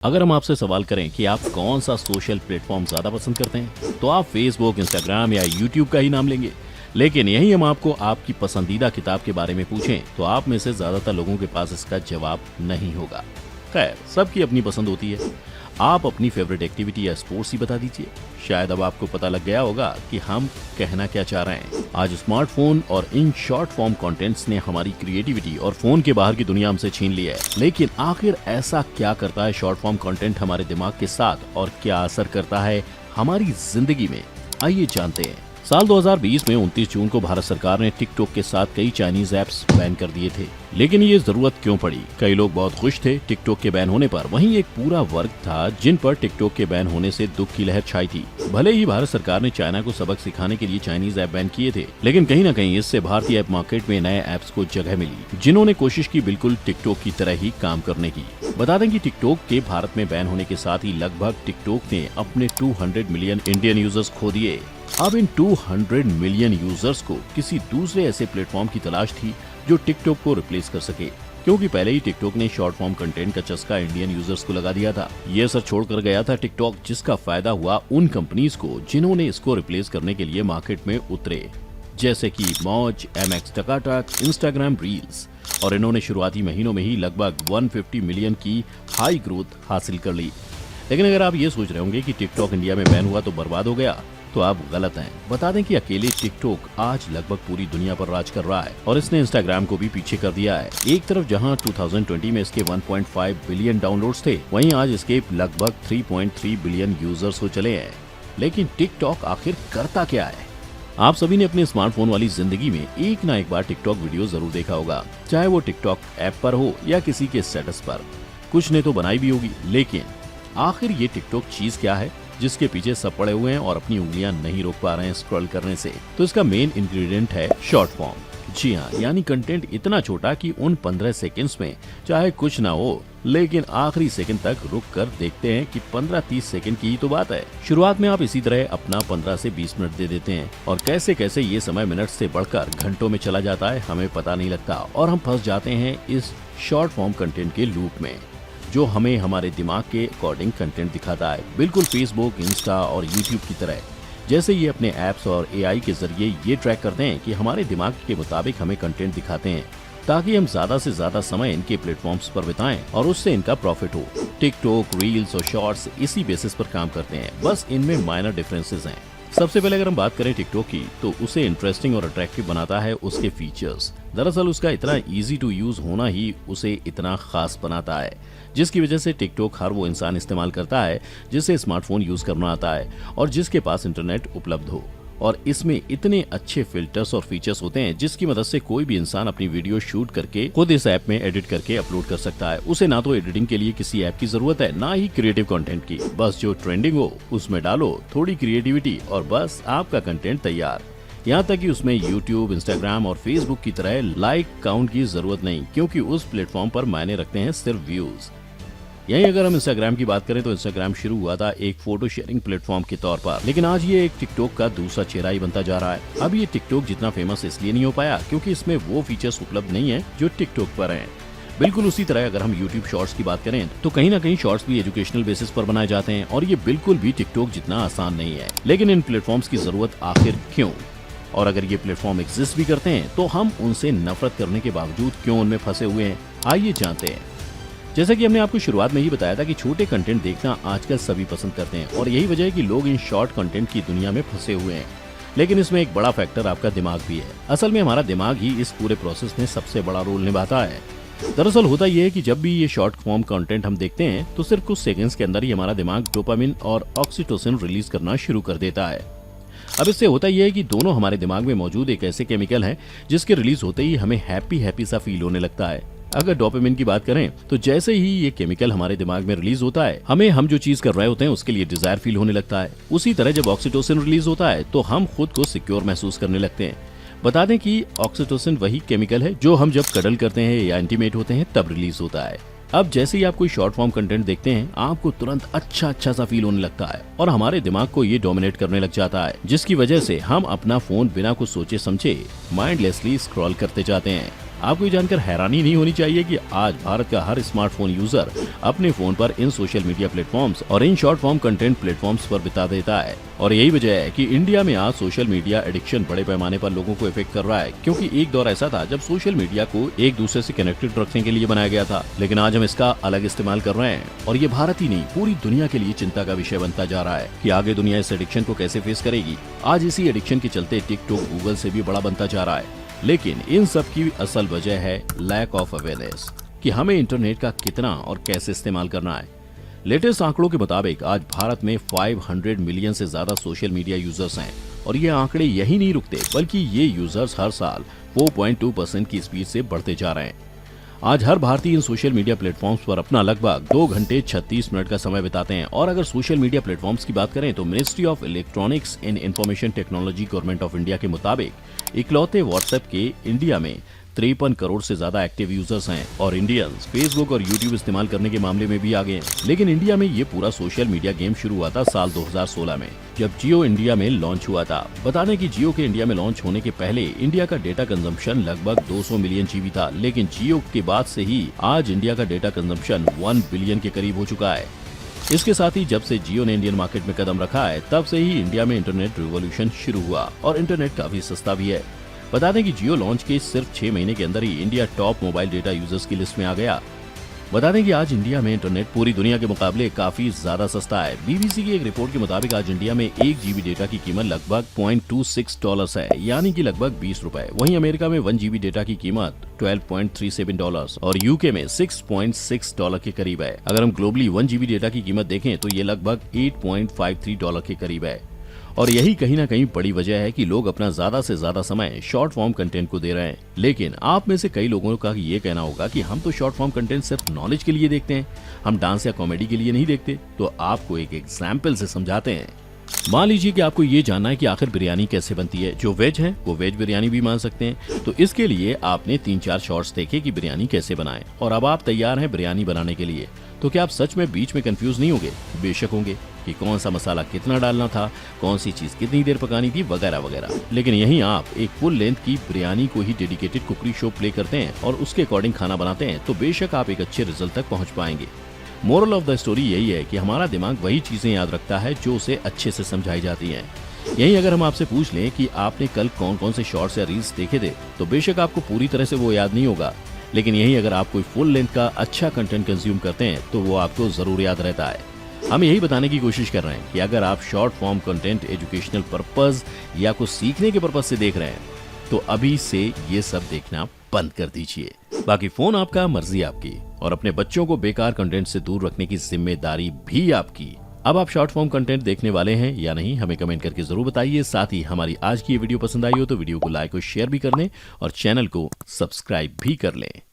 अगर हम आपसे सवाल करें कि आप कौन सा सोशल प्लेटफॉर्म ज्यादा पसंद करते हैं तो आप फेसबुक, इंस्टाग्राम या यूट्यूब का ही नाम लेंगे। लेकिन यही हम आपको आपकी पसंदीदा किताब के बारे में पूछें तो आप में से ज्यादातर लोगों के पास इसका जवाब नहीं होगा। खैर, सबकी अपनी पसंद होती है। आप अपनी फेवरेट एक्टिविटी या स्पोर्ट्स ही बता दीजिए। शायद अब आपको पता लग गया होगा कि हम कहना क्या चाह रहे हैं। आज स्मार्टफोन और इन शॉर्ट फॉर्म कंटेंट्स ने हमारी क्रिएटिविटी और फोन के बाहर की दुनिया हमसे छीन ली है। लेकिन आखिर ऐसा क्या करता है शॉर्ट फॉर्म कंटेंट हमारे दिमाग के साथ और क्या असर करता है हमारी जिंदगी में, आइए जानते हैं। साल 2020 में 29 जून को भारत सरकार ने टिकटॉक के साथ कई चाइनीज ऐप्स बैन कर दिए थे। लेकिन ये जरूरत क्यों पड़ी? कई लोग बहुत खुश थे टिकटॉक के बैन होने पर, वहीं एक पूरा वर्ग था जिन पर टिकटॉक के बैन होने से दुख की लहर छाई थी। भले ही भारत सरकार ने चाइना को सबक सिखाने के लिए चाइनीज ऐप बैन किए थे, लेकिन कहीं न कहीं इससे भारतीय ऐप मार्केट में नए ऐप्स को जगह मिली जिन्होंने कोशिश की बिल्कुल टिकटॉक की तरह ही काम करने की। बता दें कि टिकटॉक के भारत में बैन होने के साथ ही लगभग टिकटॉक ने अपने 200 मिलियन इंडियन यूजर्स खो दिए। अब इन 200 मिलियन यूजर्स को किसी दूसरे ऐसे प्लेटफॉर्म की तलाश थी जो टिकटॉक को रिप्लेस कर सके, क्योंकि पहले ही टिकटॉक ने शॉर्ट फॉर्म कंटेंट का चस्का इंडियन यूजर्स को लगा दिया था। ये असर छोड़कर गया था टिकटॉक, जिसका फायदा हुआ उन कंपनीज को जिन्होंने इसको रिप्लेस करने के लिए मार्केट में उतरे, जैसे कि मौज, MX टकाटक, इंस्टाग्राम रील्स। और इन्होंने शुरुआती महीनों में ही लगभग 150 मिलियन की हाई ग्रोथ हासिल कर ली। लेकिन अगर आप ये सोच रहे होंगे कि टिकटॉक इंडिया में बैन हुआ तो बर्बाद हो गया, तो आप गलत हैं। बता दें कि अकेले टिकटॉक आज लगभग पूरी दुनिया पर राज कर रहा है और इसने इंस्टाग्राम को भी पीछे कर दिया है। एक तरफ जहां 2020 में इसके 1.5 बिलियन डाउनलोड्स थे, वहीं आज इसके लगभग 3.3 बिलियन यूजर्स हो चले हैं। लेकिन टिकटॉक आखिर करता क्या है? आप सभी ने अपने स्मार्टफोन वाली जिंदगी में एक ना एक बार टिकटॉक वीडियो जरूर देखा होगा, चाहे वो टिकटॉक ऐप पर हो या किसी के स्टेटस पर। कुछ ने तो बनाई भी होगी, लेकिन आखिर ये टिकटॉक चीज क्या है जिसके पीछे सब पड़े हुए हैं और अपनी उंगलियां नहीं रोक पा रहे हैं स्क्रॉल करने से? तो इसका मेन इंग्रेडिएंट है शॉर्ट फॉर्म। जी हाँ, यानी कंटेंट इतना छोटा कि उन 15 सेकंड्स में चाहे कुछ ना हो, लेकिन आखिरी सेकंड तक रुक कर देखते हैं कि 15-30 सेकंड की ही तो बात है। शुरुआत में आप इसी तरह अपना 15 से 20 मिनट दे देते हैं और कैसे कैसे ये समय मिनट से बढ़कर घंटों में चला जाता है हमें पता नहीं लगता, और हम फंस जाते हैं इस शॉर्ट फॉर्म कंटेंट के लूप में, जो हमें हमारे दिमाग के अकॉर्डिंग कंटेंट दिखाता है, बिल्कुल फेसबुक, इंस्टा और यूट्यूब की तरह। जैसे ये अपने ऐप्स और AI के जरिए ये ट्रैक करते हैं कि हमारे दिमाग के मुताबिक हमें कंटेंट दिखाते हैं, ताकि हम ज्यादा से ज्यादा समय इनके प्लेटफॉर्म्स पर बिताएं और उससे इनका प्रॉफिट हो। टिकटॉक, रील्स और शॉर्ट्स इसी बेसिस पर काम करते हैं, बस इनमें माइनर डिफरेंसेस हैं। सबसे पहले अगर हम बात करें टिकटॉक की, तो उसे इंटरेस्टिंग और अट्रैक्टिव बनाता है उसके फीचर्स। दरअसल उसका इतना इजी टू यूज होना ही उसे इतना खास बनाता है, जिसकी वजह से टिकटॉक हर वो इंसान इस्तेमाल करता है जिसे स्मार्टफोन यूज करना आता है और जिसके पास इंटरनेट उपलब्ध हो। और इसमें इतने अच्छे फिल्टर्स और फीचर्स होते हैं जिसकी मदद से कोई भी इंसान अपनी वीडियो शूट करके खुद इस ऐप में एडिट करके अपलोड कर सकता है। उसे ना तो एडिटिंग के लिए किसी ऐप की जरूरत है, ना ही क्रिएटिव कंटेंट की। बस जो ट्रेंडिंग हो उसमें डालो थोड़ी क्रिएटिविटी और बस आपका कंटेंट तैयार। यहाँ तक कि उसमें यूट्यूब, इंस्टाग्राम और फेसबुक की तरह लाइक काउंट की जरूरत नहीं, क्योंकि उस प्लेटफॉर्म पर मायने रखते हैं सिर्फ व्यूज। यहीं अगर हम इंस्टाग्राम की बात करें तो इंस्टाग्राम शुरू हुआ था एक फोटो शेयरिंग प्लेटफॉर्म के तौर पर, लेकिन आज ये एक टिकटॉक का दूसरा चेहरा ही बनता जा रहा है। अब ये टिकटॉक जितना फेमस इसलिए नहीं हो पाया क्योंकि इसमें वो फीचर्स उपलब्ध नहीं है जो टिकटॉक पर हैं। बिल्कुल उसी तरह अगर हम यूट्यूब शॉर्ट्स की बात करें तो कहीं ना कहीं शॉर्ट्स भी एजुकेशनल बेसिस पर बनाए जाते हैं और ये बिल्कुल भी टिकटॉक जितना आसान नहीं है। लेकिन इन प्लेटफॉर्म्स की जरूरत आखिर क्यों? और अगर ये प्लेटफॉर्म एग्जिस्ट भी करते हैं तो हम उनसे नफरत करने के बावजूद क्यों उनमें फंसे हुए हैं, आइए जानते हैं। जैसा कि हमने आपको शुरुआत में ही बताया था कि छोटे कंटेंट देखना आजकल सभी पसंद करते हैं और यही वजह है कि लोग इन शॉर्ट कंटेंट की दुनिया में फंसे हुए हैं। लेकिन इसमें एक बड़ा फैक्टर आपका दिमाग भी है। असल में हमारा दिमाग ही इस पूरे प्रोसेस में सबसे बड़ा रोल निभाता है। दरअसल होता यह है कि जब भी ये शॉर्ट फॉर्म कंटेंट हम देखते हैं तो सिर्फ कुछ सेकंड्स के अंदर ही हमारा दिमाग डोपामिन और ऑक्सीटोसिन रिलीज करना शुरू कर देता है। अब इससे होता यह है कि दोनों हमारे दिमाग में मौजूद एक ऐसे केमिकल हैं जिसके रिलीज होते ही हमें हैप्पी सा फील होने लगता है। अगर डोपामिन की बात करें तो जैसे ही ये केमिकल हमारे दिमाग में रिलीज होता है, हम जो चीज कर रहे होते हैं उसके लिए डिजायर फील होने लगता है। उसी तरह जब ऑक्सीटोसिन रिलीज होता है तो हम खुद को सिक्योर महसूस करने लगते हैं। बता दें कि ऑक्सीटोसिन वही केमिकल है जो हम जब कडल करते हैं या इंटीमेट होते हैं तब रिलीज होता है। अब जैसे ही आप कोई शॉर्ट फॉर्म कंटेंट देखते हैं, आपको तुरंत अच्छा सा फील होने लगता है और हमारे दिमाग को ये डोमिनेट करने लग जाता है, जिसकी वजह से हम अपना फोन बिना कुछ सोचे समझे माइंडलेसली स्क्रॉल करते जाते हैं। आपको ये जानकर हैरानी नहीं होनी चाहिए कि आज भारत का हर स्मार्टफोन यूजर अपने फोन पर इन सोशल मीडिया प्लेटफॉर्म्स और in short form content platforms पर बिता देता है। और यही वजह है कि इंडिया में आज सोशल मीडिया एडिक्शन बड़े पैमाने पर लोगों को इफेक्ट कर रहा है, क्योंकि एक दौर ऐसा था जब सोशल मीडिया को एक दूसरे से कनेक्टेड रखने के लिए बनाया गया था, लेकिन आज हम इसका अलग इस्तेमाल कर रहे हैं। और ये भारत ही नहीं, पूरी दुनिया के लिए चिंता का विषय बनता जा रहा है कि आगे दुनिया इस एडिक्शन को कैसे फेस करेगी। आज इसी एडिक्शन के चलते टिकटॉक गूगल से भी बड़ा बनता जा रहा है, लेकिन इन सब की असल वजह है लैक ऑफ अवेयरनेस कि हमें इंटरनेट का कितना और कैसे इस्तेमाल करना है। लेटेस्ट आंकड़ों के मुताबिक आज भारत में 500 मिलियन से ज्यादा सोशल मीडिया यूजर्स हैं और ये आंकड़े यही नहीं रुकते, बल्कि ये यूजर्स हर साल 4.2% की स्पीड से बढ़ते जा रहे हैं। आज हर भारतीय इन सोशल मीडिया प्लेटफॉर्म्स पर अपना लगभग 2 घंटे 36 मिनट का समय बिताते हैं। और अगर सोशल मीडिया प्लेटफॉर्म्स की बात करें तो ministry of electronics and information technology government of India के मुताबिक इकलौते व्हाट्सएप के इंडिया में 53 करोड़ से ज्यादा एक्टिव यूजर्स हैं और इंडियंस फेसबुक और यूट्यूब इस्तेमाल करने के मामले में भी आगे हैं। लेकिन इंडिया में ये पूरा सोशल मीडिया गेम शुरू हुआ था साल 2016 में, जब जियो इंडिया में लॉन्च हुआ था। बता दें कि जियो के इंडिया में लॉन्च होने के पहले इंडिया का डेटा कंजम्पशन लगभग 200 मिलियन जीबी था, लेकिन जियो के बाद से ही आज इंडिया का डेटा कंजम्पशन 1 बिलियन के करीब हो चुका है। इसके साथ ही जब से जियो ने इंडियन मार्केट में कदम रखा है, तब से ही इंडिया में इंटरनेट रिवॉल्यूशन शुरू हुआ और इंटरनेट काफी सस्ता भी है। बता दें कि जियो लॉन्च के सिर्फ 6 महीने के अंदर ही India top mobile data users की लिस्ट में आ गया। बता दें कि आज इंडिया में इंटरनेट पूरी दुनिया के मुकाबले काफी ज्यादा सस्ता है। बीबीसी की एक रिपोर्ट के मुताबिक आज इंडिया में 1 जीबी डेटा की कीमत लगभग $0.26 है, यानी कि लगभग 20 रुपए। वहीं अमेरिका में 1 जीबी डेटा की कीमत $12.37 और यूके में $6.6 के करीब है। अगर हम ग्लोबली 1 जीबी डेटा की कीमत देखें तो ये लगभग $8.53 के करीब है। और यही कहीं ना कहीं बड़ी वजह है कि लोग अपना ज्यादा से ज्यादा समय शॉर्ट फॉर्म कंटेंट को दे रहे हैं। लेकिन आप में से कई लोगों का ये कहना होगा कि हम तो शॉर्ट फॉर्म कंटेंट सिर्फ नॉलेज के लिए देखते हैं, हम डांस या कॉमेडी के लिए नहीं देखते। तो आपको एक एग्जाम्पल से समझाते हैं। मान लीजिए कि आपको ये जानना है कि आखिर बिरयानी कैसे बनती है। जो वेज है वो वेज बिरयानी भी मान सकते हैं। तो इसके लिए आपने 3-4 शॉर्ट्स देखे कि बिरयानी कैसे बनाएं और अब आप तैयार हैं बिरयानी बनाने के लिए। तो क्या आप सच में बीच में कंफ्यूज नहीं होंगे? बेशक होंगे कि कौन सा मसाला कितना डालना था, कौन सी चीज कितनी देर पकानी थी, वगैरह वगैरह। लेकिन यहीं आप एक फुल लेंथ की बिरयानी को ही डेडिकेटेड कुकरी शो प्ले करते हैं और उसके अकॉर्डिंग खाना बनाते हैं, तो बेशक आप एक अच्छे रिजल्ट तक पहुंच पाएंगे। मोरल ऑफ द स्टोरी यही है कि हमारा दिमाग वही चीजें याद रखता है जो उसे अच्छे से समझाई जाती हैं। यही अगर हम आपसे पूछ लें कि आपने कल कौन कौन से शॉर्ट्स या रील्स देखे थे, तो बेशक आपको पूरी तरह से वो याद नहीं होगा। लेकिन यही अगर आप कोई फुल लेंथ का अच्छा कंटेंट कंज्यूम करते हैं तो वो आपको जरूर याद रहता है। हम यही बताने की कोशिश कर रहे हैं कि अगर आप short form content educational purpose या कुछ सीखने के पर्पस से देख रहे हैं तो अभी से ये सब देखना बंद कर दीजिए। बाकी फोन आपका, मर्जी आपकी, और अपने बच्चों को बेकार कंटेंट से दूर रखने की जिम्मेदारी भी आपकी। अब आप शॉर्ट फॉर्म कंटेंट देखने वाले हैं या नहीं, हमें कमेंट करके जरूर बताइए। साथ ही हमारी आज की ये वीडियो पसंद आई हो तो वीडियो को लाइक और शेयर भी कर लें और चैनल को सब्सक्राइब भी कर लें।